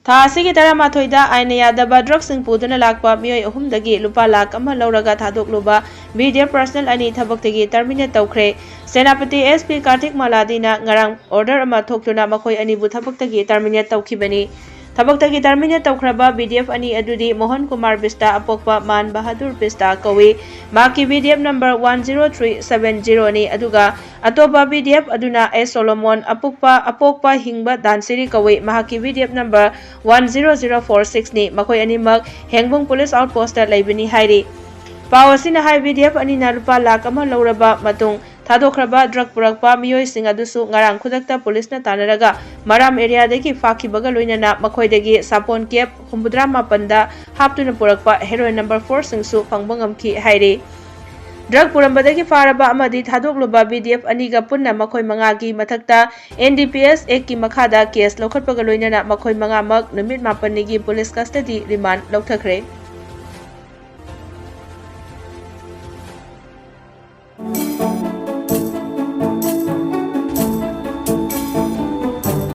Thasi Taramathoi aina yadaba drugs sing puduna lakpa miyoi ahumdagi lupa lakh ama Louraga Thadokluba VDF personal ani Thabktagi Terminate Toukhre Senapati SP Kartik Maladina ngarang order ama thoktuna makhoi ani bu Thabktagi Terminate Toukhibani Thabktagi Terminate Toukhraba VDF ani adudi Mohan Kumar Bista apokpa Man Bahadur Bista kawi maki VDF number 10370 ni aduga atoba VDF aduna S Solomon apokpa hingba dansiri kawi mahaki VDF number 10046 ni makhoi animak hengbung police outpost laibani hairi pawasina hai VDF ani na lupa lakh ama Louraba matung Thadokluba drug purakpa miyoi sing adusu ngarang khudakta police na tanaraga maram area dagi fakibaga loinana makhoidagi sapon cap 158 da haptuna purakpa heroin number 4 singsu pangbangamki hairi drug purambadagi faraba amadi Thadokluba VDF aniga punna makhoi mangagi mathakta NDPS ek ki makhada case lokhatpaga loinana makhoi mangamak numit 8 nigi police custody remand lokthakre